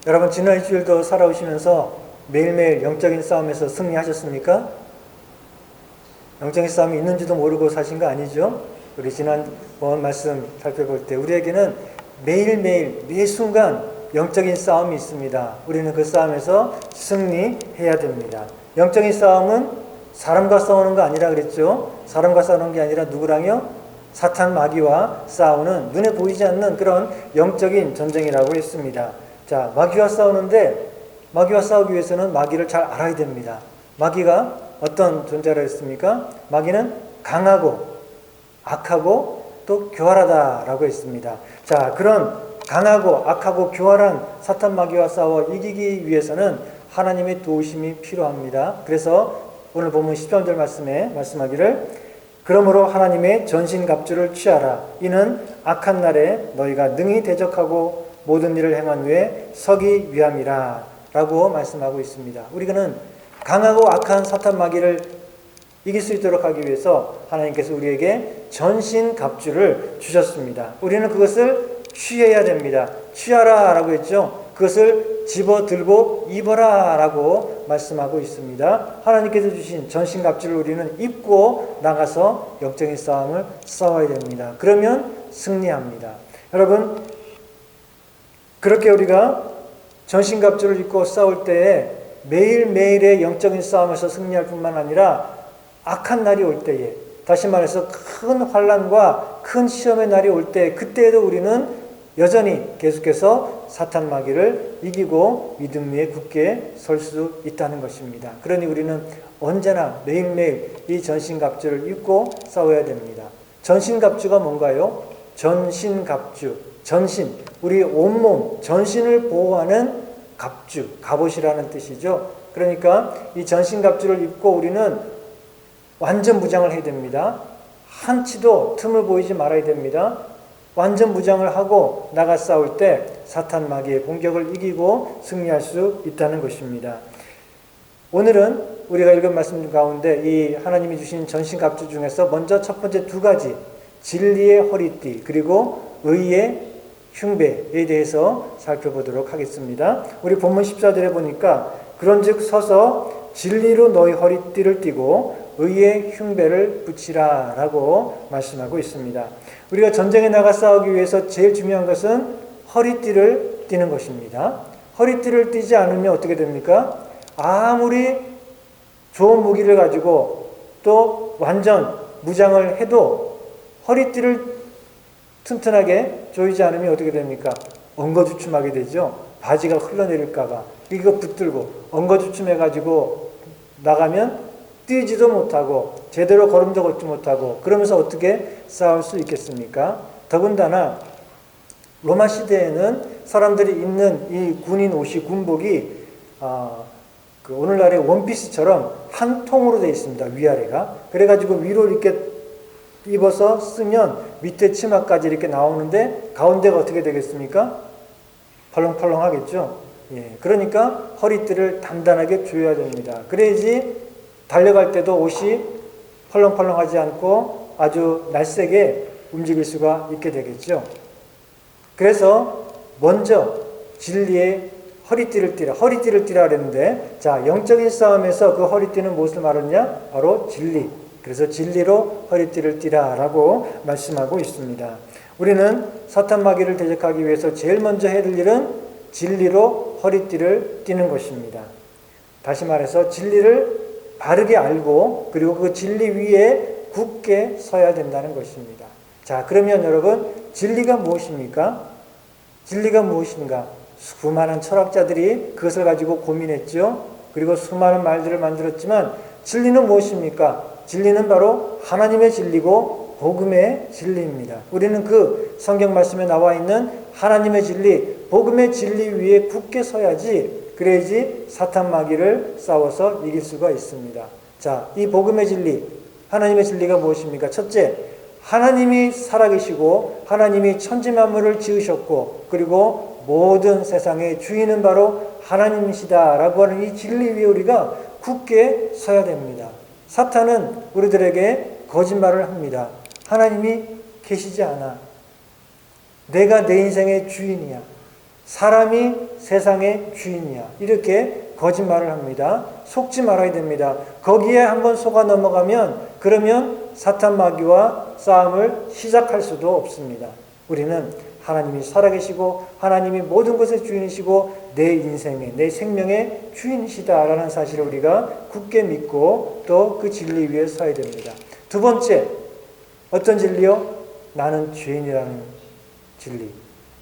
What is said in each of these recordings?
여러분 지난 일주일도 살아오시면서 매일매일 영적인 싸움에서 승리하셨습니까? 영적인 싸움이 있는지도 모르고 사신 거 아니죠? 우리 지난번 말씀 살펴볼 때 우리에게는 매일매일 매 순간 영적인 싸움이 있습니다. 우리는 그 싸움에서 승리해야 됩니다. 영적인 싸움은 사람과 싸우는 거 아니라 그랬죠? 사람과 싸우는 게 아니라 누구랑요? 사탄 마귀와 싸우는 눈에 보이지 않는 그런 영적인 전쟁이라고 했습니다. 자, 마귀와 싸우는데 마귀와 싸우기 위해서는 마귀를 잘 알아야 됩니다. 마귀가 어떤 존재라 했습니까? 마귀는 강하고 악하고 또 교활하다라고 했습니다. 자, 그런 강하고 악하고 교활한 사탄 마귀와 싸워 이기기 위해서는 하나님의 도우심이 필요합니다. 그래서 오늘 본문 13절 말씀에 말씀하기를 그러므로 하나님의 전신갑주를 취하라. 이는 악한 날에 너희가 능히 대적하고 모든 일을 행한 후에 서기 위함이라 라고 말씀하고 있습니다. 우리는 강하고 악한 사탄 마귀를 이길 수 있도록 하기 위해서 하나님께서 우리에게 전신갑주를 주셨습니다. 우리는 그것을 취해야 됩니다. 취하라 라고 했죠. 그것을 집어 들고 입어라 라고 말씀하고 있습니다. 하나님께서 주신 전신갑주를 우리는 입고 나가서 영적인 싸움을 싸워야 됩니다. 그러면 승리합니다. 여러분, 그렇게 우리가 전신갑주를 입고 싸울 때에 매일매일의 영적인 싸움에서 승리할 뿐만 아니라 악한 날이 올 때에, 다시 말해서 큰 환난과 큰 시험의 날이 올 때, 그때에도 우리는 여전히 계속해서 사탄 마귀를 이기고 믿음 위에 굳게 설 수 있다는 것입니다. 그러니 우리는 언제나 매일매일 이 전신갑주를 입고 싸워야 됩니다. 전신갑주가 뭔가요? 전신갑주, 전신, 우리 온몸, 전신을 보호하는 갑주, 갑옷이라는 뜻이죠. 그러니까 이 전신갑주를 입고 우리는 완전 무장을 해야 됩니다. 한치도 틈을 보이지 말아야 됩니다. 완전 무장을 하고 나가 싸울 때 사탄 마귀의 공격을 이기고 승리할 수 있다는 것입니다. 오늘은 우리가 읽은 말씀 가운데 이 하나님이 주신 전신갑주 중에서 먼저 첫 번째 두 가지, 진리의 허리띠 그리고 의의 흉배에 대해서 살펴보도록 하겠습니다. 우리 본문 14절에 보니까 그런즉 서서 진리로 너희 허리띠를 띠고 의의 흉배를 붙이라 라고 말씀하고 있습니다. 우리가 전쟁에 나가 싸우기 위해서 제일 중요한 것은 허리띠를 띠는 것입니다. 허리띠를 띠지 않으면 어떻게 됩니까? 아무리 좋은 무기를 가지고 또 완전 무장을 해도 허리띠를 튼튼하게 조이지 않으면 어떻게 됩니까? 엉거주춤하게 되죠. 바지가 흘러내릴까봐 이거 붙들고 엉거주춤해가지고 나가면 뛰지도 못하고 제대로 걸음도 걷지 못하고 그러면서 어떻게 싸울 수 있겠습니까? 더군다나 로마 시대에는 사람들이 입는 이 군인 옷이 군복이 오늘날의 원피스처럼 한 통으로 되어 있습니다. 위아래가. 그래가지고 위로 이렇게 입어서 쓰면 밑에 치마까지 이렇게 나오는데 가운데가 어떻게 되겠습니까? 펄렁펄렁 하겠죠. 예, 그러니까 허리띠를 단단하게 조여야 됩니다. 그래야지 달려갈 때도 옷이 펄렁펄렁하지 않고 아주 날쌔게 움직일 수가 있게 되겠죠. 그래서 먼저 진리의 허리띠를 띠라. 허리띠를 띠라 그랬는데, 자, 영적인 싸움에서 그 허리띠는 무엇을 말하느냐? 바로 진리. 그래서 진리로 허리띠를 띠라 라고 말씀하고 있습니다. 우리는 사탄 마귀를 대적하기 위해서 제일 먼저 해야 될 일은 진리로 허리띠를 띠는 것입니다. 다시 말해서 진리를 바르게 알고 그리고 그 진리 위에 굳게 서야 된다는 것입니다. 자, 그러면 여러분, 진리가 무엇입니까? 진리가 무엇인가? 수많은 철학자들이 그것을 가지고 고민했죠. 그리고 수많은 말들을 만들었지만 진리는 무엇입니까? 진리는 바로 하나님의 진리고 복음의 진리입니다. 우리는 그 성경 말씀에 나와 있는 하나님의 진리, 복음의 진리 위에 굳게 서야지, 그래야지 사탄 마귀를 싸워서 이길 수가 있습니다. 자, 이 복음의 진리, 하나님의 진리가 무엇입니까? 첫째, 하나님이 살아계시고 하나님이 천지 만물을 지으셨고 그리고 모든 세상의 주인은 바로 하나님이시다라고 하는 이 진리 위에 우리가 굳게 서야 됩니다. 사탄은 우리들에게 거짓말을 합니다. 하나님이 계시지 않아. 내가 내 인생의 주인이야. 사람이 세상의 주인이야. 이렇게 거짓말을 합니다. 속지 말아야 됩니다. 거기에 한번 속아 넘어가면 그러면 사탄 마귀와 싸움을 시작할 수도 없습니다. 우리는 하나님이 살아계시고 하나님이 모든 것의 주인이시고 내 인생의 내 생명의 주인이시다라는 사실을 우리가 굳게 믿고 또 그 진리 위에 서야 됩니다. 두 번째, 어떤 진리요? 나는 죄인이라는 진리.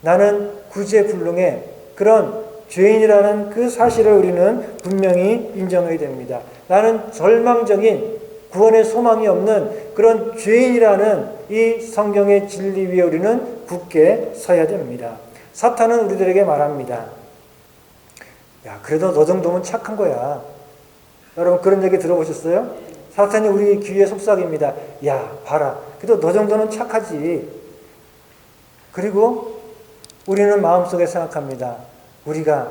나는 구제불능의 그런 죄인이라는 그 사실을 우리는 분명히 인정해야 됩니다. 나는 절망적인 구원의 소망이 없는 그런 죄인이라는 이 성경의 진리 위에 우리는 굳게 서야 됩니다. 사탄은 우리들에게 말합니다. 야, 그래도 너 정도면 착한 거야. 여러분 그런 얘기 들어보셨어요? 사탄이 우리 귀에 속삭입니다. 야, 봐라. 그래도 너 정도는 착하지. 그리고 우리는 마음속에 생각합니다. 우리가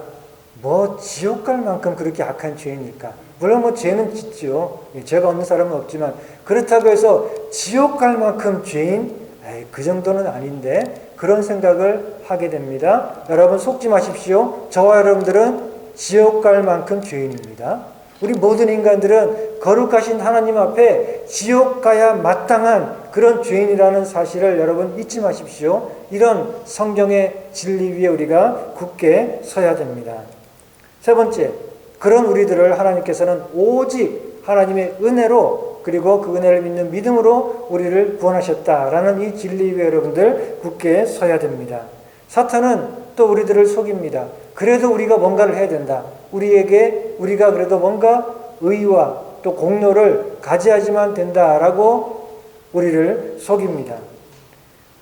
뭐 지옥 갈 만큼 그렇게 악한 죄인일까? 물론 뭐 죄는 짓죠. 죄가 없는 사람은 없지만 그렇다고 해서 지옥 갈 만큼 죄인? 에이, 그 정도는 아닌데 그런 생각을 하게 됩니다. 여러분 속지 마십시오. 저와 여러분들은 지옥 갈 만큼 죄인입니다. 우리 모든 인간들은 거룩하신 하나님 앞에 지옥 가야 마땅한 그런 죄인이라는 사실을 여러분 잊지 마십시오. 이런 성경의 진리 위에 우리가 굳게 서야 됩니다. 세 번째, 그런 우리들을 하나님께서는 오직 하나님의 은혜로 그리고 그 은혜를 믿는 믿음으로 우리를 구원하셨다라는 이 진리 위에 여러분들 굳게 서야 됩니다. 사탄은 또 우리들을 속입니다. 그래도 우리가 뭔가를 해야 된다. 우리가 그래도 뭔가 의와 또 공로를 가지야지만 된다라고 우리를 속입니다.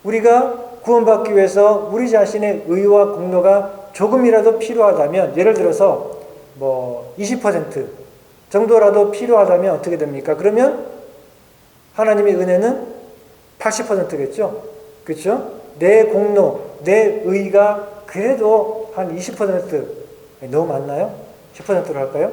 우리가 구원받기 위해서 우리 자신의 의와 공로가 조금이라도 필요하다면 예를 들어서 뭐 20% 정도라도 필요하다면 어떻게 됩니까? 그러면 하나님의 은혜는 80%겠죠? 그렇죠? 내 공로, 내 의가 그래도 한 20% 너무 많나요? 10%로 할까요?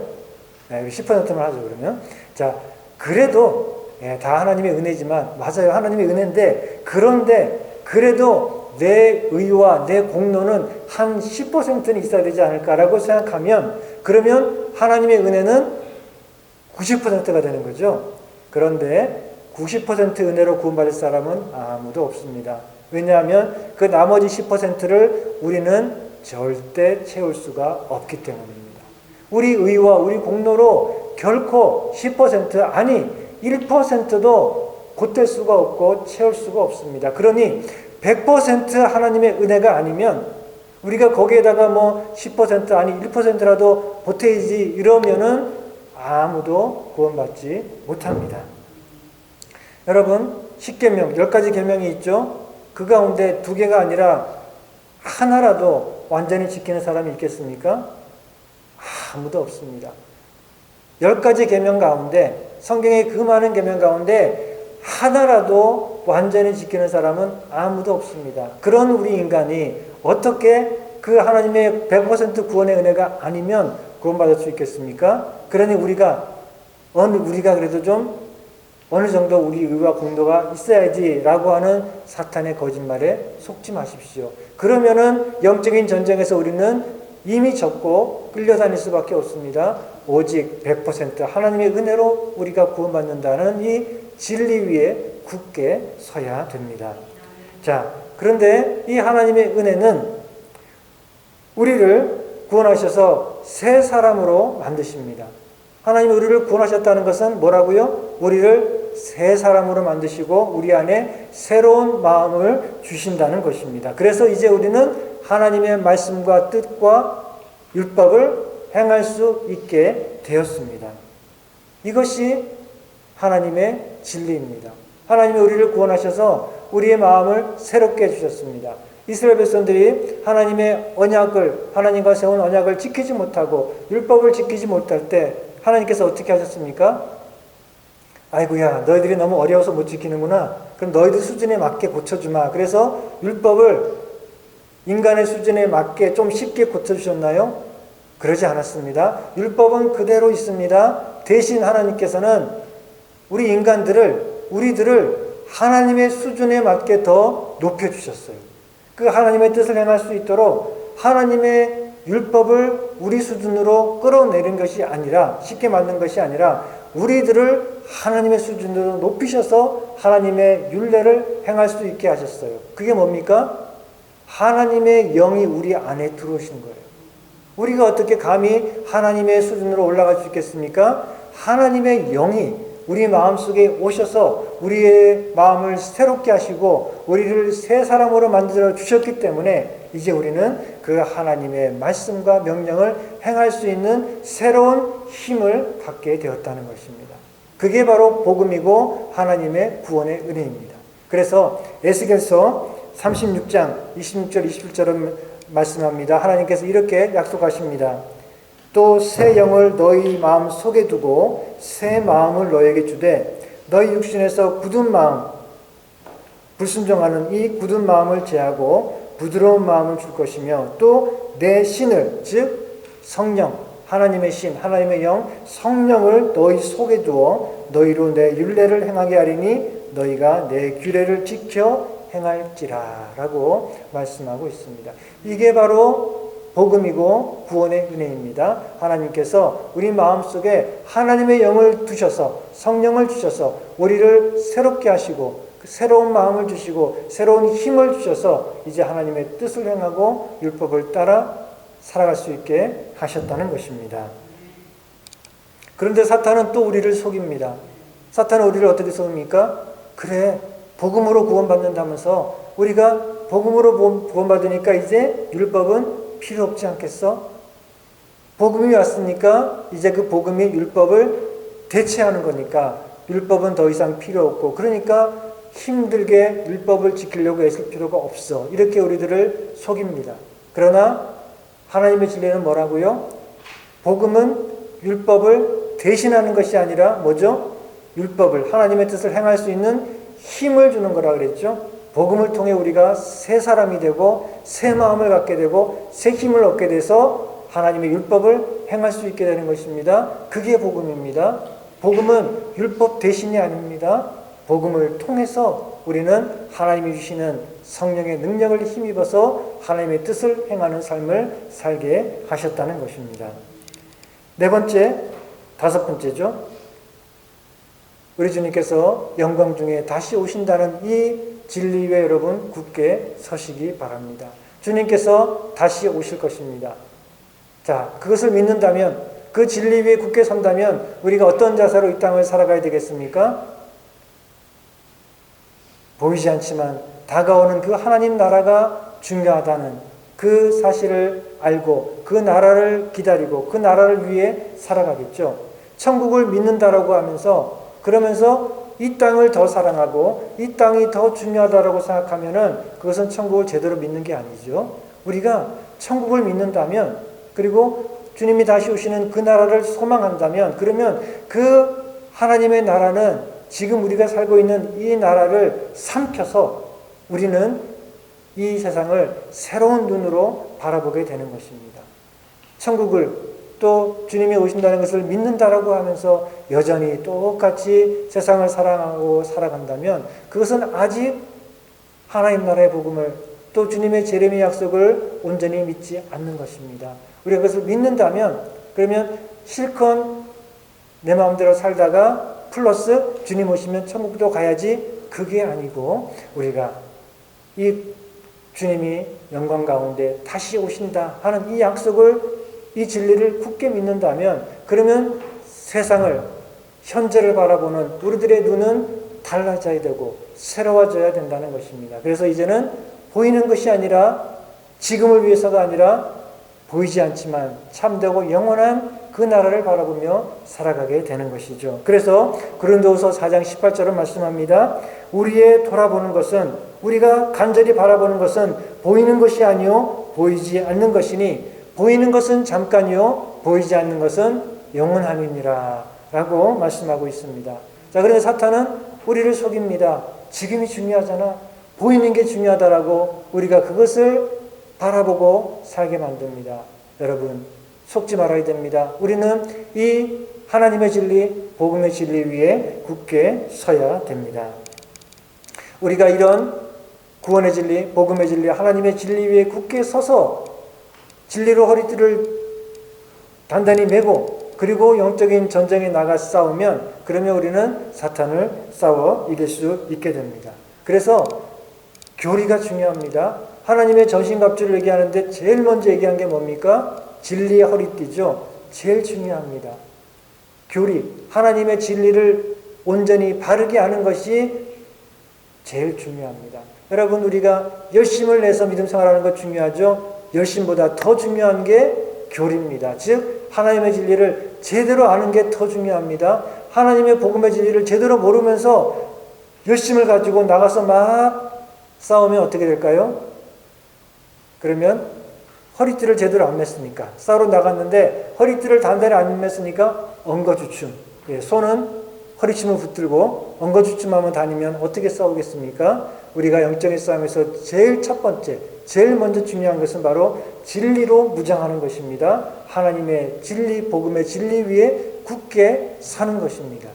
네, 10%만 하죠 그러면. 자, 그래도 다 하나님의 은혜지만 맞아요. 하나님의 은혜인데 그런데 그래도 내 의와 내 공로는 한 10%는 있어야 되지 않을까라고 생각하면 그러면 하나님의 은혜는 90%가 되는 거죠. 그런데 90% 은혜로 구원받을 사람은 아무도 없습니다. 왜냐하면 그 나머지 10%를 우리는 절대 채울 수가 없기 때문입니다. 우리 의와 우리 공로로 결코 10% 아니 1%도 곧될 수가 없고 채울 수가 없습니다. 그러니 100% 하나님의 은혜가 아니면 우리가 거기에다가 뭐 10% 아니 1%라도 보태야지 이러면은 아무도 구원받지 못합니다. 여러분 10계명 10가지 계명이 있죠. 그 가운데 2개가 아니라 하나라도 완전히 지키는 사람이 있겠습니까? 아무도 없습니다. 10가지 계명 가운데 성경의 그 많은 계명 가운데 하나라도 완전히 지키는 사람은 아무도 없습니다. 그런 우리 인간이 어떻게 그 하나님의 100% 구원의 은혜가 아니면 구원받을 수 있겠습니까? 그러니 우리가 그래도 좀 어느 정도 우리 의와 공로가 있어야지라고 하는 사탄의 거짓말에 속지 마십시오. 그러면은 영적인 전쟁에서 우리는 이미 졌고 끌려다닐 수밖에 없습니다. 오직 100% 하나님의 은혜로 우리가 구원받는다는 이 진리 위에 굳게 서야 됩니다. 자, 그런데 이 하나님의 은혜는 우리를 구원하셔서 새 사람으로 만드십니다. 하나님이 우리를 구원하셨다는 것은 뭐라고요? 우리를 새 사람으로 만드시고 우리 안에 새로운 마음을 주신다는 것입니다. 그래서 이제 우리는 하나님의 말씀과 뜻과 율법을 행할 수 있게 되었습니다. 이것이 하나님의 진리입니다. 하나님이 우리를 구원하셔서 우리의 마음을 새롭게 해주셨습니다. 이스라엘 백성들이 하나님의 언약을, 하나님과 세운 언약을 지키지 못하고 율법을 지키지 못할 때 하나님께서 어떻게 하셨습니까? 아이고야, 너희들이 너무 어려워서 못 지키는구나. 그럼 너희들 수준에 맞게 고쳐주마. 그래서 율법을 인간의 수준에 맞게 좀 쉽게 고쳐주셨나요? 그러지 않았습니다. 율법은 그대로 있습니다. 대신 하나님께서는 우리들을 하나님의 수준에 맞게 더 높여주셨어요. 그 하나님의 뜻을 행할 수 있도록 하나님의 율법을 우리 수준으로 끌어내린 것이 아니라, 쉽게 만든 것이 아니라 우리들을 하나님의 수준으로 높이셔서 하나님의 율례를 행할 수 있게 하셨어요. 그게 뭡니까? 하나님의 영이 우리 안에 들어오신 거예요. 우리가 어떻게 감히 하나님의 수준으로 올라갈 수 있겠습니까? 하나님의 영이 우리 마음속에 오셔서 우리의 마음을 새롭게 하시고 우리를 새 사람으로 만들어 주셨기 때문에 이제 우리는 그 하나님의 말씀과 명령을 행할 수 있는 새로운 힘을 갖게 되었다는 것입니다. 그게 바로 복음이고 하나님의 구원의 은혜입니다. 그래서 에스겔서 36장 26절 27절은 말씀합니다. 하나님께서 이렇게 약속하십니다. 또 새 영을 너희 마음 속에 두고 새 마음을 너에게 주되 너희 육신에서 굳은 마음, 불순종하는 이 굳은 마음을 제하고 부드러운 마음을 줄 것이며 또 내 신을, 즉 성령, 하나님의 신, 하나님의 영, 성령을 너희 속에 두어 너희로 내 율례를 행하게 하리니 너희가 내 규례를 지켜 행할지라 라고 말씀하고 있습니다. 이게 바로 복음이고 구원의 은혜입니다. 하나님께서 우리 마음속에 하나님의 영을 두셔서 성령을 주셔서 우리를 새롭게 하시고 새로운 마음을 주시고 새로운 힘을 주셔서 이제 하나님의 뜻을 행하고 율법을 따라 살아갈 수 있게 하셨다는 것입니다. 그런데 사탄은 또 우리를 속입니다. 사탄은 우리를 어떻게 속입니까? 그래, 복음으로 구원받는다면서 우리가 복음으로 구원받으니까 이제 율법은 필요 없지 않겠어? 복음이 왔으니까 이제 그 복음이 율법을 대체하는 거니까 율법은 더 이상 필요 없고 그러니까 힘들게 율법을 지키려고 애쓸 필요가 없어. 이렇게 우리들을 속입니다. 그러나 하나님의 진리는 뭐라고요? 복음은 율법을 대신하는 것이 아니라 뭐죠? 율법을, 하나님의 뜻을 행할 수 있는 힘을 주는 거라 그랬죠. 복음을 통해 우리가 새 사람이 되고 새 마음을 갖게 되고 새 힘을 얻게 돼서 하나님의 율법을 행할 수 있게 되는 것입니다. 그게 복음입니다. 복음은 율법 대신이 아닙니다. 복음을 통해서 우리는 하나님이 주시는 성령의 능력을 힘입어서 하나님의 뜻을 행하는 삶을 살게 하셨다는 것입니다. 네 번째, 다섯 번째죠. 우리 주님께서 영광 중에 다시 오신다는 이 진리 위에 여러분 굳게 서시기 바랍니다. 주님께서 다시 오실 것입니다. 자, 그것을 믿는다면, 그 진리 위에 굳게 선다면 우리가 어떤 자세로 이 땅을 살아가야 되겠습니까? 보이지 않지만 다가오는 그 하나님 나라가 중요하다는 그 사실을 알고 그 나라를 기다리고 그 나라를 위해 살아가겠죠. 천국을 믿는다라고 하면서 그러면서 이 땅을 더 사랑하고 이 땅이 더 중요하다라고 생각하면은 그것은 천국을 제대로 믿는 게 아니죠. 우리가 천국을 믿는다면 그리고 주님이 다시 오시는 그 나라를 소망한다면 그러면 그 하나님의 나라는 지금 우리가 살고 있는 이 나라를 삼켜서 우리는 이 세상을 새로운 눈으로 바라보게 되는 것입니다. 천국을 또 주님이 오신다는 것을 믿는다라고 하면서 여전히 똑같이 세상을 사랑하고 살아간다면 그것은 아직 하나님 나라의 복음을 또 주님의 재림의 약속을 온전히 믿지 않는 것입니다. 우리가 그것을 믿는다면 그러면 실컷 내 마음대로 살다가 플러스 주님 오시면 천국도 가야지 그게 아니고 우리가 이 주님이 영광 가운데 다시 오신다 하는 이 약속을 이 진리를 굳게 믿는다면 그러면 세상을 현재를 바라보는 우리들의 눈은 달라져야 되고 새로워져야 된다는 것입니다. 그래서 이제는 보이는 것이 아니라 지금을 위해서가 아니라 보이지 않지만 참되고 영원한 그 나라를 바라보며 살아가게 되는 것이죠. 그래서 고린도후서 4장 18절은 말씀합니다. 우리의 돌아보는 것은 우리가 간절히 바라보는 것은 보이는 것이 아니요 보이지 않는 것이니 보이는 것은 잠깐이요 보이지 않는 것은 영원함이니라 라고 말씀하고 있습니다. 자, 그런데 사탄은 우리를 속입니다. 지금이 중요하잖아. 보이는 게 중요하다라고 우리가 그것을 바라보고 살게 만듭니다. 여러분 속지 말아야 됩니다. 우리는 이 하나님의 진리, 복음의 진리 위에 굳게 서야 됩니다. 우리가 이런 구원의 진리, 복음의 진리, 하나님의 진리 위에 굳게 서서 진리로 허리띠를 단단히 메고 그리고 영적인 전쟁에 나가 싸우면 그러면 우리는 사탄을 싸워 이길 수 있게 됩니다. 그래서 교리가 중요합니다. 하나님의 전신갑주를 얘기하는데 제일 먼저 얘기한 게 뭡니까? 진리의 허리띠죠. 제일 중요합니다. 교리, 하나님의 진리를 온전히 바르게 하는 것이 제일 중요합니다. 여러분, 우리가 열심을 내서 믿음 생활하는 것 중요하죠. 열심보다 더 중요한 게 교리입니다. 즉 하나님의 진리를 제대로 아는 게 더 중요합니다. 하나님의 복음의 진리를 제대로 모르면서 열심을 가지고 나가서 막 싸우면 어떻게 될까요? 그러면 허리띠를 제대로 안 맸으니까, 싸우러 나갔는데 허리띠를 단단히 안 맸으니까 엉거주춤, 손은 허리춤을 붙들고 엉거주춤하면 다니면 어떻게 싸우겠습니까? 우리가 영적인 싸움에서 제일 첫 번째, 제일 먼저 중요한 것은 바로 진리로 무장하는 것입니다. 하나님의 진리, 복음의 진리 위에 굳게 사는 것입니다.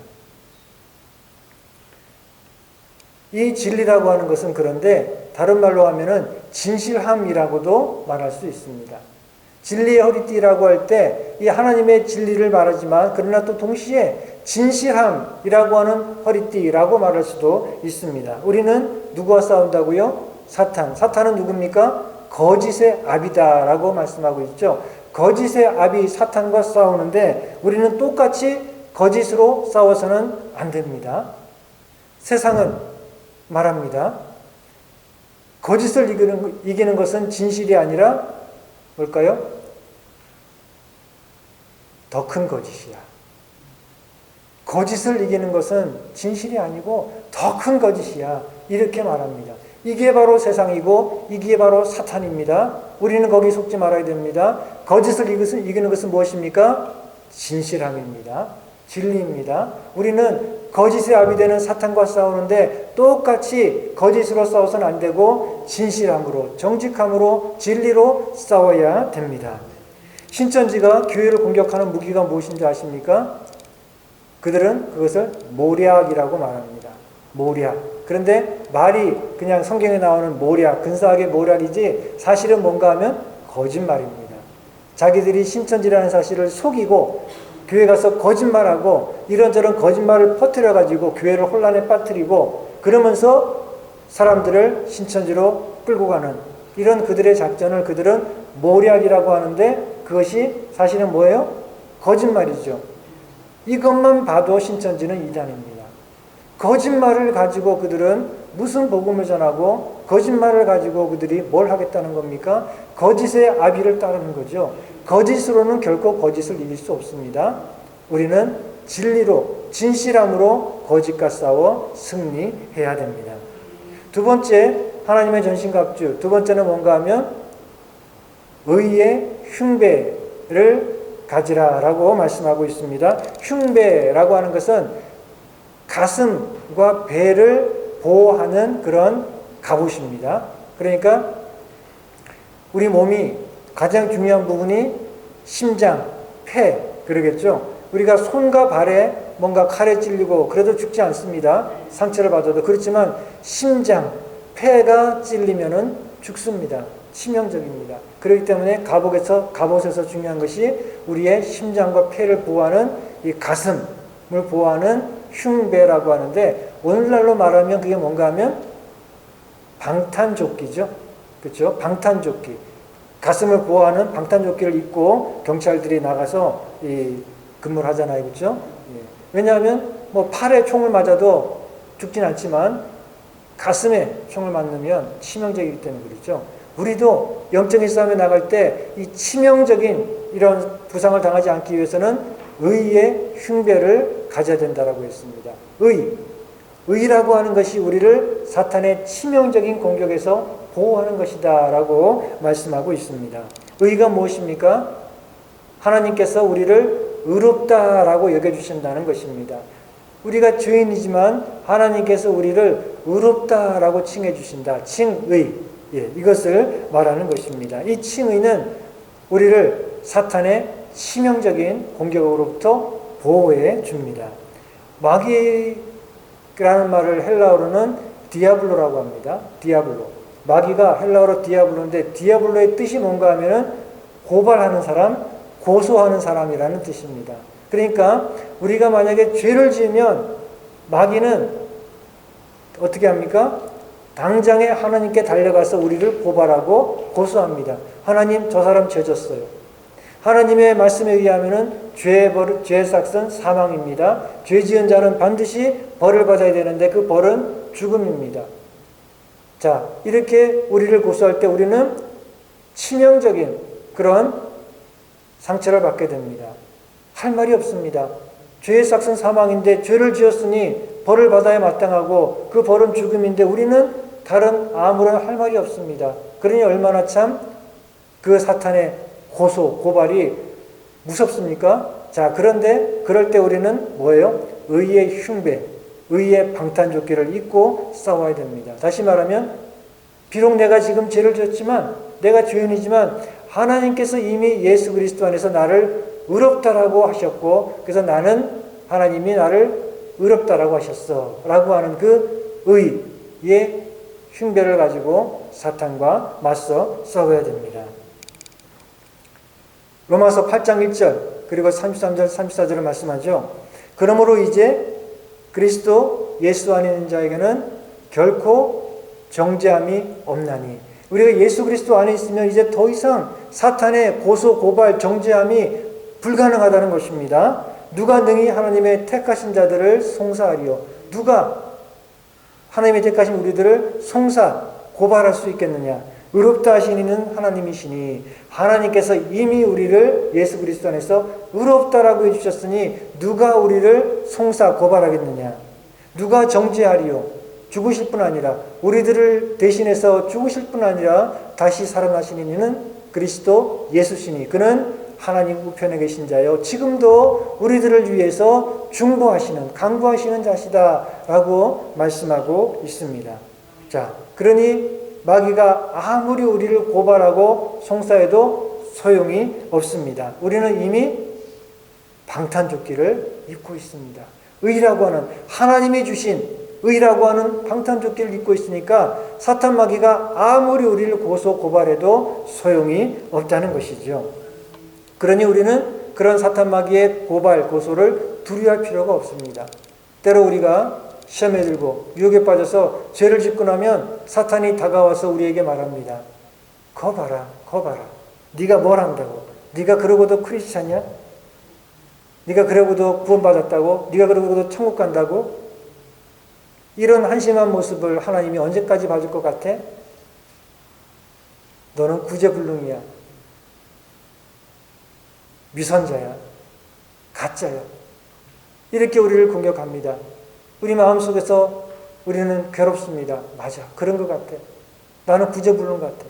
이 진리라고 하는 것은 그런데 다른 말로 하면은 진실함이라고도 말할 수 있습니다. 진리의 허리띠라고 할 때 이 하나님의 진리를 말하지만 그러나 또 동시에 진실함이라고 하는 허리띠라고 말할 수도 있습니다. 우리는 누구와 싸운다고요? 사탄. 사탄은 누굽니까? 거짓의 아비다라고 말씀하고 있죠. 거짓의 아비 사탄과 싸우는데 우리는 똑같이 거짓으로 싸워서는 안 됩니다. 세상은 말합니다. 거짓을 이기는 것은 진실이 아니라 뭘까요? 더 큰 거짓이야. 거짓을 이기는 것은 진실이 아니고 더 큰 거짓이야. 이렇게 말합니다. 이게 바로 세상이고 이게 바로 사탄입니다. 우리는 거기 속지 말아야 됩니다. 거짓을 이기는 것은 무엇입니까? 진실함입니다. 진리입니다. 우리는 거짓의 아비 되는 사탄과 싸우는데 똑같이 거짓으로 싸워서는 안 되고 진실함으로, 정직함으로, 진리로 싸워야 됩니다. 신천지가 교회를 공격하는 무기가 무엇인지 아십니까? 그들은 그것을 모략이라고 말합니다. 모략. 그런데 말이 그냥 성경에 나오는 모략, 근사하게 모략이지 사실은 뭔가 하면 거짓말입니다. 자기들이 신천지라는 사실을 속이고 교회 가서 거짓말하고 이런저런 거짓말을 퍼뜨려가지고 교회를 혼란에 빠뜨리고 그러면서 사람들을 신천지로 끌고 가는 이런 그들의 작전을 그들은 모략이라고 하는데 그것이 사실은 뭐예요? 거짓말이죠. 이것만 봐도 신천지는 이단입니다. 거짓말을 가지고 그들은 무슨 복음을 전하고 거짓말을 가지고 그들이 뭘 하겠다는 겁니까? 거짓의 아비를 따르는 거죠. 거짓으로는 결코 거짓을 이길 수 없습니다. 우리는 진리로, 진실함으로 거짓과 싸워 승리해야 됩니다. 두 번째, 하나님의 전신갑주. 두 번째는 뭔가 하면 의의 흉배를 가지라라고 말씀하고 있습니다. 흉배라고 하는 것은 가슴과 배를 보호하는 그런 갑옷입니다. 그러니까 우리 몸이 가장 중요한 부분이 심장, 폐, 그러겠죠. 우리가 손과 발에 뭔가 칼에 찔리고 그래도 죽지 않습니다. 상처를 받아도. 그렇지만 심장, 폐가 찔리면은 죽습니다. 치명적입니다. 그렇기 때문에 갑옷에서 중요한 것이 우리의 심장과 폐를 보호하는 이 가슴을 보호하는 흉배라고 하는데 오늘날로 말하면 그게 뭔가 하면 방탄조끼죠. 그렇죠? 방탄조끼. 가슴을 보호하는 방탄조끼를 입고 경찰들이 나가서 근무를 하잖아요. 그렇죠? 예. 왜냐하면 뭐 팔에 총을 맞아도 죽진 않지만 가슴에 총을 맞으면 치명적이기 때문에 그렇죠. 우리도 영적인 싸움에 나갈 때 이 치명적인 이런 부상을 당하지 않기 위해서는 의의 흉배를 가져야 된다라고 했습니다. 의라고 하는 것이 우리를 사탄의 치명적인 공격에서 보호하는 것이다 라고 말씀하고 있습니다. 의가 무엇입니까? 하나님께서 우리를 의롭다라고 여겨주신다는 것입니다. 우리가 죄인이지만 하나님께서 우리를 의롭다라고 칭해 주신다. 칭의. 이것을 말하는 것입니다. 이 칭의는 우리를 사탄의 치명적인 공격으로부터 보호해 줍니다. 마귀라는 말을 헬라어로는 디아블로라고 합니다. 디아블로. 마귀가 헬라어로 디아블로인데 디아블로의 뜻이 뭔가 하면은 고발하는 사람, 고소하는 사람이라는 뜻입니다. 그러니까 우리가 만약에 죄를 지으면 마귀는 어떻게 합니까? 당장에 하나님께 달려가서 우리를 고발하고 고소합니다. 하나님, 저 사람 죄 졌어요. 하나님의 말씀에 의하면은 죄의 삭은 사망입니다. 죄 지은 자는 반드시 벌을 받아야 되는데 그 벌은 죽음입니다. 자, 이렇게 우리를 고소할 때 우리는 치명적인 그런 상처를 받게 됩니다. 할 말이 없습니다. 죄의 삭은 사망인데 죄를 지었으니 벌을 받아야 마땅하고 그 벌은 죽음인데 우리는 다른 아무런 할 말이 없습니다. 그러니 얼마나 참 그 사탄의 고발이 무섭습니까? 자, 그런데 그럴 때 우리는 뭐예요? 의의 흉배, 의의 방탄조끼를 입고 싸워야 됩니다. 다시 말하면 비록 내가 지금 죄를 지었지만, 내가 죄인이지만 하나님께서 이미 예수 그리스도 안에서 나를 의롭다라고 하셨고, 그래서 나는 하나님이 나를 의롭다라고 하셨어 라고 하는 그 의의 흉배를 가지고 사탄과 맞서 싸워야 됩니다. 로마서 8장 1절 그리고 33절 34절을 말씀하죠. 그러므로 이제 그리스도 예수 안에 있는 자에게는 결코 정죄함이 없나니, 우리가 예수 그리스도 안에 있으면 이제 더 이상 사탄의 고소 고발 정죄함이 불가능하다는 것입니다. 누가 능히 하나님의 택하신 자들을 송사하리요? 누가 하나님의 택하신 우리들을 송사 고발할 수 있겠느냐? 의롭다 하신 이는 하나님이시니 하나님께서 이미 우리를 예수 그리스도 안에서 의롭다라고 해주셨으니 누가 우리를 송사 고발하겠느냐? 누가 정죄하리요? 죽으실 뿐 아니라, 우리들을 대신해서 죽으실 뿐 아니라 다시 살아나신 이는 그리스도 예수시니 그는 하나님 우편에 계신 자요 지금도 우리들을 위해서 중보하시는 강구하시는 자시다 라고 말씀하고 있습니다. 자, 그러니 마귀가 아무리 우리를 고발하고 송사해도 소용이 없습니다. 우리는 이미 방탄조끼를 입고 있습니다. 의라고 하는, 하나님이 주신 의라고 하는 방탄조끼를 입고 있으니까 사탄 마귀가 아무리 우리를 고소 고발해도 소용이 없다는 것이죠. 그러니 우리는 그런 사탄 마귀의 고발 고소를 두려워할 필요가 없습니다. 때로 우리가 시험에 들고 유혹에 빠져서 죄를 짓고 나면 사탄이 다가와서 우리에게 말합니다. 거 봐라. 네가 뭘 한다고? 네가 그러고도 크리스찬이야? 네가 그러고도 구원받았다고? 네가 그러고도 천국 간다고? 이런 한심한 모습을 하나님이 언제까지 봐줄 것 같아? 너는 구제불능이야. 위선자야. 가짜야. 이렇게 우리를 공격합니다. 우리 마음속에서 우리는 괴롭습니다. 맞아. 그런 것 같아. 나는 구제불능 같아.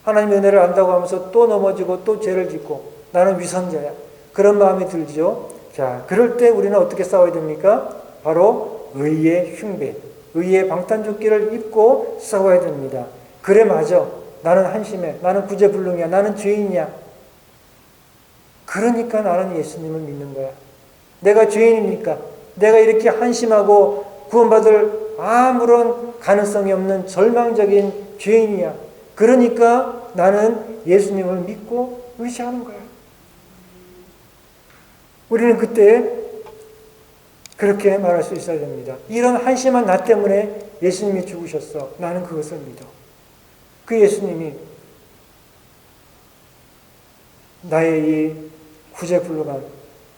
하나님의 은혜를 안다고 하면서 또 넘어지고 또 죄를 짓고 나는 위선자야. 그런 마음이 들죠. 자, 그럴 때 우리는 어떻게 싸워야 됩니까? 바로 의의 흉배, 의의 방탄조끼를 입고 싸워야 됩니다. 그래, 맞아. 나는 한심해. 나는 구제불능이야. 나는 죄인이야. 그러니까 나는 예수님을 믿는 거야. 내가 죄인이니까, 내가 이렇게 한심하고 구원받을 아무런 가능성이 없는 절망적인 죄인이야. 그러니까 나는 예수님을 믿고 의지하는 거야. 우리는 그때 그렇게 말할 수 있어야 됩니다. 이런 한심한 나 때문에 예수님이 죽으셨어. 나는 그것을 믿어. 그 예수님이 나의 이 구제불능한,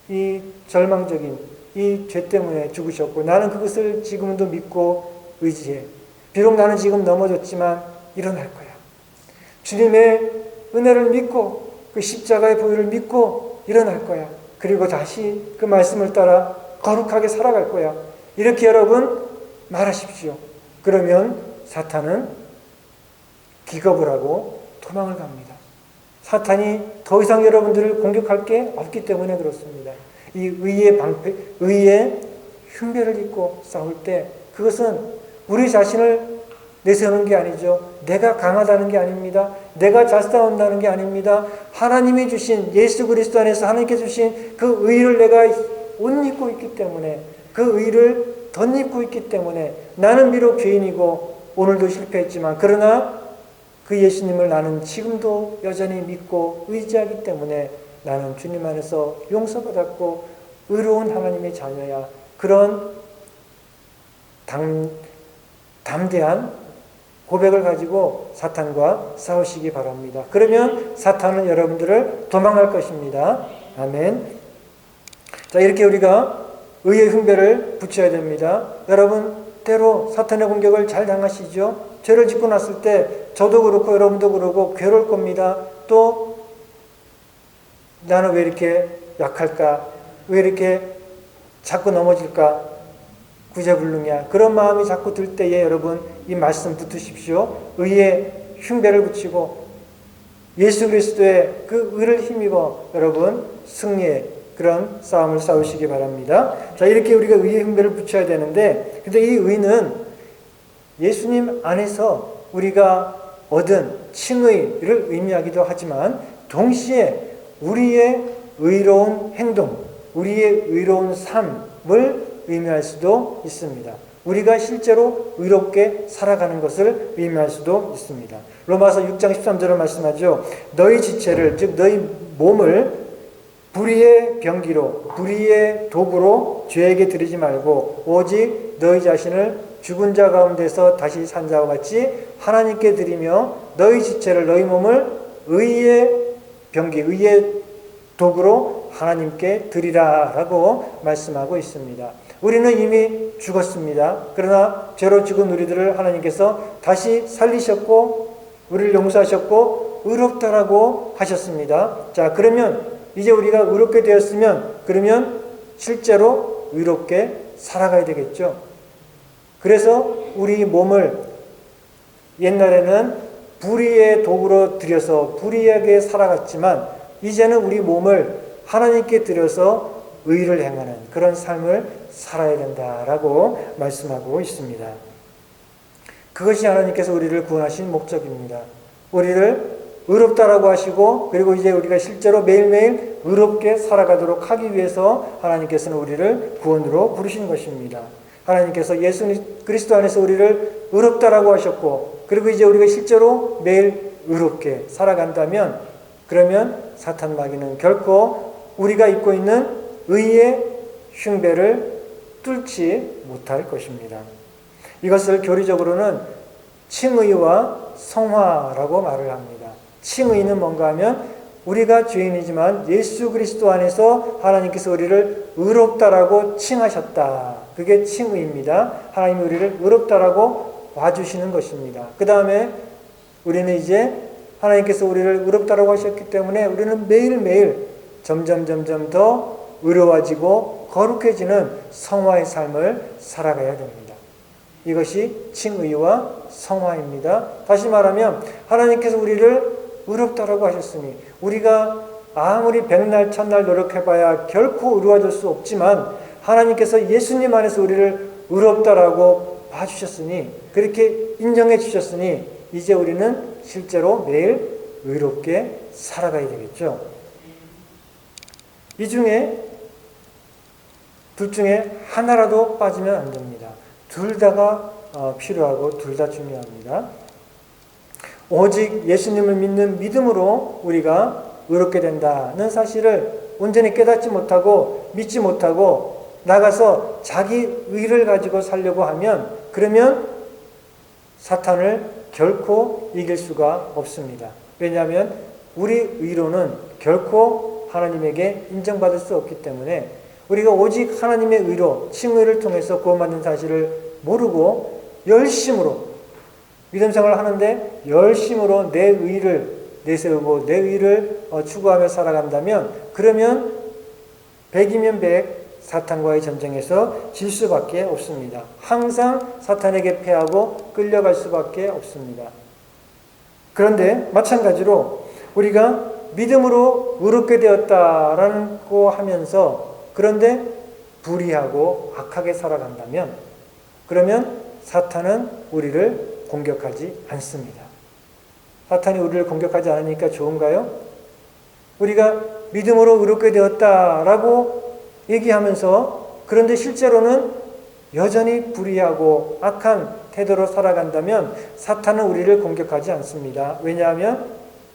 이 절망적인 이 죄 때문에 죽으셨고 나는 그것을 지금도 믿고 의지해. 비록 나는 지금 넘어졌지만 일어날 거야. 주님의 은혜를 믿고 그 십자가의 보혈을 믿고 일어날 거야. 그리고 다시 그 말씀을 따라 거룩하게 살아갈 거야. 이렇게 여러분 말하십시오. 그러면 사탄은 기겁을 하고 도망을 갑니다. 사탄이 더 이상 여러분들을 공격할 게 없기 때문에 그렇습니다. 이 의의 흉배를 입고 싸울 때 그것은 우리 자신을 내세우는 게 아니죠. 내가 강하다는 게 아닙니다. 내가 잘 싸운다는 게 아닙니다. 하나님이 주신 예수 그리스도 안에서 하나님께 주신 그 의를 내가 옷 입고 있기 때문에, 그 의를 덧입고 있기 때문에 나는 비록 죄인이고 오늘도 실패했지만 그러나 그 예수님을 나는 지금도 여전히 믿고 의지하기 때문에 나는 주님 안에서 용서받았고 의로운 하나님의 자녀야. 그런 담대한 고백을 가지고 사탄과 싸우시기 바랍니다. 그러면 사탄은 여러분들을 도망갈 것입니다. 아멘. 자, 이렇게 우리가 의의 흉배를 붙여야 됩니다. 여러분, 때로 사탄의 공격을 잘 당하시죠? 죄를 짓고 났을 때 저도 그렇고 여러분도 그러고 괴로울 겁니다. 또 나는 왜 이렇게 약할까? 왜 이렇게 자꾸 넘어질까? 구제불능이야. 그런 마음이 자꾸 들 때에 여러분 이 말씀 붙으십시오. 의의 흉배를 붙이고 예수 그리스도의 그 의를 힘입어 여러분 승리의 그런 싸움을 싸우시기 바랍니다. 자, 이렇게 우리가 의의 흉배를 붙여야 되는데, 근데 이 의는 예수님 안에서 우리가 얻은 칭의를 의미하기도 하지만 동시에 우리의 의로운 행동, 우리의 의로운 삶을 의미할 수도 있습니다. 우리가 실제로 의롭게 살아가는 것을 의미할 수도 있습니다. 로마서 6장 13절을 말씀하죠. 너희 지체를, 즉 너희 몸을 불의의 병기로, 불의의 도구로 죄에게 드리지 말고 오직 너희 자신을 죽은 자 가운데서 다시 산 자와 같이 하나님께 드리며 너희 지체를, 너희 몸을 의의 병기, 의의 도구로 하나님께 드리라 라고 말씀하고 있습니다. 우리는 이미 죽었습니다. 그러나 죄로 죽은 우리들을 하나님께서 다시 살리셨고 우리를 용서하셨고 의롭다라고 하셨습니다. 자, 그러면 이제 우리가 의롭게 되었으면 그러면 실제로 의롭게 살아가야 되겠죠. 그래서 우리 몸을 옛날에는 불의의 도구로 들여서 불의하게 살아갔지만 이제는 우리 몸을 하나님께 드려서 의를 행하는 그런 삶을 살아야 된다라고 말씀하고 있습니다. 그것이 하나님께서 우리를 구원하신 목적입니다. 우리를 의롭다라고 하시고 그리고 이제 우리가 실제로 매일매일 의롭게 살아가도록 하기 위해서 하나님께서는 우리를 구원으로 부르신 것입니다. 하나님께서 예수 그리스도 안에서 우리를 의롭다라고 하셨고 그리고 이제 우리가 실제로 매일 의롭게 살아간다면 그러면 사탄 마귀는 결코 우리가 입고 있는 의의 흉배를 뚫지 못할 것입니다. 이것을 교리적으로는 칭의와 성화라고 말을 합니다. 칭의는 뭔가 하면 우리가 죄인이지만 예수 그리스도 안에서 하나님께서 우리를 의롭다라고 칭하셨다. 그게 칭의입니다. 하나님이 우리를 의롭다라고 봐주시는 것입니다. 그 다음에 우리는 이제 하나님께서 우리를 의롭다라고 하셨기 때문에 우리는 매일매일 점점 더 의로워지고 거룩해지는 성화의 삶을 살아가야 됩니다. 이것이 칭의와 성화입니다. 다시 말하면 하나님께서 우리를 의롭다라고 하셨으니 우리가 아무리 백날 천날 노력해봐야 결코 의로워질 수 없지만 하나님께서 예수님 안에서 우리를 의롭다라고 봐주셨으니 그렇게 인정해 주셨으니 이제 우리는 실제로 매일 의롭게 살아가야 되겠죠. 이 중에 둘 중에 하나라도 빠지면 안 됩니다. 둘 다가 필요하고 둘 다 중요합니다. 오직 예수님을 믿는 믿음으로 우리가 의롭게 된다는 사실을 온전히 깨닫지 못하고 믿지 못하고 나가서 자기 의를 가지고 살려고 하면 그러면 사탄을 결코 이길 수가 없습니다. 왜냐하면 우리 의로는 결코 하나님에게 인정받을 수 없기 때문에 우리가 오직 하나님의 의로 칭의를 통해서 구원받는 사실을 모르고 열심으로 믿음 생활을 하는데 열심으로 내 의를 내세우고 내 의를 추구하며 살아간다면 그러면 100이면 100 사탄과의 전쟁에서 질 수밖에 없습니다. 항상 사탄에게 패하고 끌려갈 수밖에 없습니다. 그런데 마찬가지로 우리가 믿음으로 의롭게 되었다라고 하면서 그런데 불의하고 악하게 살아간다면 그러면 사탄은 우리를 공격하지 않습니다. 사탄이 우리를 공격하지 않으니까 좋은가요? 우리가 믿음으로 의롭게 되었다라고 얘기하면서 그런데 실제로는 여전히 불의하고 악한 태도로 살아간다면 사탄은 우리를 공격하지 않습니다. 왜냐하면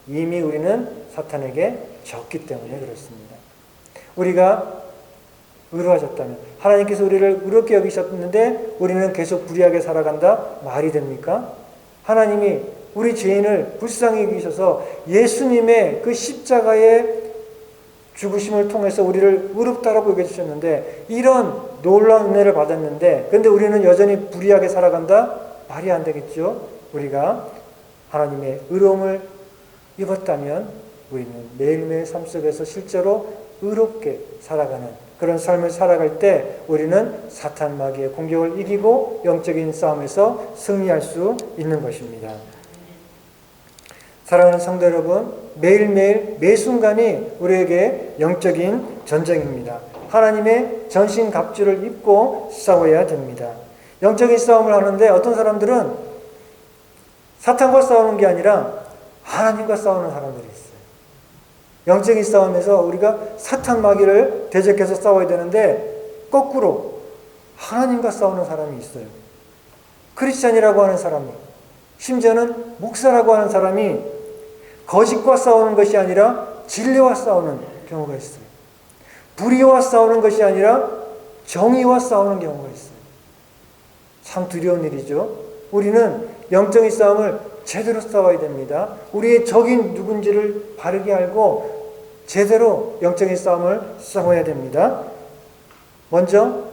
이미 우리는 사탄에게 졌기 때문에 그렇습니다. 우리가 의로워졌다면, 하나님께서 우리를 의롭게 여기셨는데 우리는 계속 불의하게 살아간다? 말이 됩니까? 하나님이 우리 죄인을 불쌍히 여기셔서 예수님의 그 십자가의 죽으심을 통해서 우리를 의롭다라고 여겨주셨는데, 이런 놀라운 은혜를 받았는데 근데 우리는 여전히 불의하게 살아간다? 말이 안 되겠죠. 우리가 하나님의 의로움을 입었다면 우리는 매일매일 삶 속에서 실제로 의롭게 살아가는 그런 삶을 살아갈 때 우리는 사탄 마귀의 공격을 이기고 영적인 싸움에서 승리할 수 있는 것입니다. 사랑하는 성도 여러분, 매일매일 매 순간이 우리에게 영적인 전쟁입니다. 하나님의 전신갑주를 입고 싸워야 됩니다. 영적인 싸움을 하는데 어떤 사람들은 사탄과 싸우는 게 아니라 하나님과 싸우는 사람들이 있어요. 영적인 싸움에서 우리가 사탄 마귀를 대적해서 싸워야 되는데 거꾸로 하나님과 싸우는 사람이 있어요. 크리스찬이라고 하는 사람이, 심지어는 목사라고 하는 사람이 거짓과 싸우는 것이 아니라 진리와 싸우는 경우가 있어요. 불의와 싸우는 것이 아니라 정의와 싸우는 경우가 있어요. 참 두려운 일이죠. 우리는 영적인 싸움을 제대로 싸워야 됩니다. 우리의 적이 누군지를 바르게 알고 제대로 영적인 싸움을 싸워야 됩니다. 먼저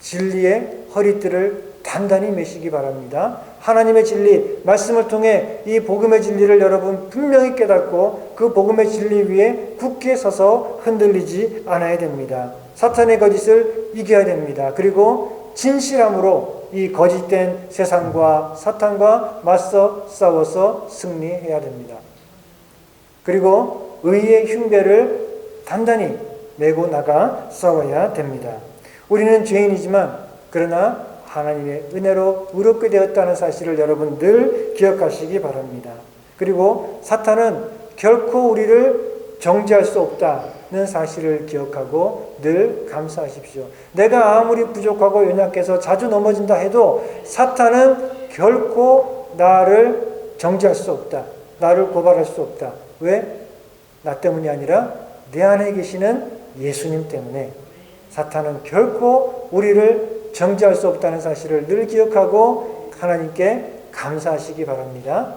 진리의 허리띠를 단단히 매시기 바랍니다. 하나님의 진리, 말씀을 통해 이 복음의 진리를 여러분 분명히 깨닫고 그 복음의 진리 위에 굳게 서서 흔들리지 않아야 됩니다. 사탄의 거짓을 이겨야 됩니다. 그리고 진실함으로 이 거짓된 세상과 사탄과 맞서 싸워서 승리해야 됩니다. 그리고 의의 흉배를 단단히 메고 나가 싸워야 됩니다. 우리는 죄인이지만 그러나 하나님의 은혜로 의롭게 되었다는 사실을 여러분 늘 기억하시기 바랍니다. 그리고 사탄은 결코 우리를 정죄할 수 없다는 사실을 기억하고 늘 감사하십시오. 내가 아무리 부족하고 연약해서 자주 넘어진다 해도 사탄은 결코 나를 정죄할 수 없다. 나를 고발할 수 없다. 왜? 나 때문이 아니라 내 안에 계시는 예수님 때문에. 사탄은 결코 우리를 정죄할 수 없다는 사실을 늘 기억하고 하나님께 감사하시기 바랍니다.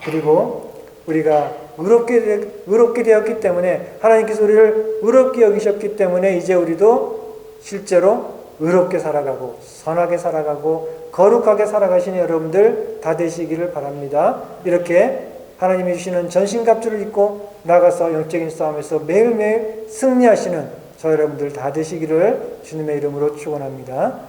그리고 우리가 의롭게 되었기 때문에, 하나님께서 우리를 의롭게 여기셨기 때문에 이제 우리도 실제로 의롭게 살아가고 선하게 살아가고 거룩하게 살아가시는 여러분들 다 되시기를 바랍니다. 이렇게 하나님이 주시는 전신갑주를 입고 나가서 영적인 싸움에서 매일매일 승리하시는 저 여러분들 다 되시기를 주님의 이름으로 축원합니다.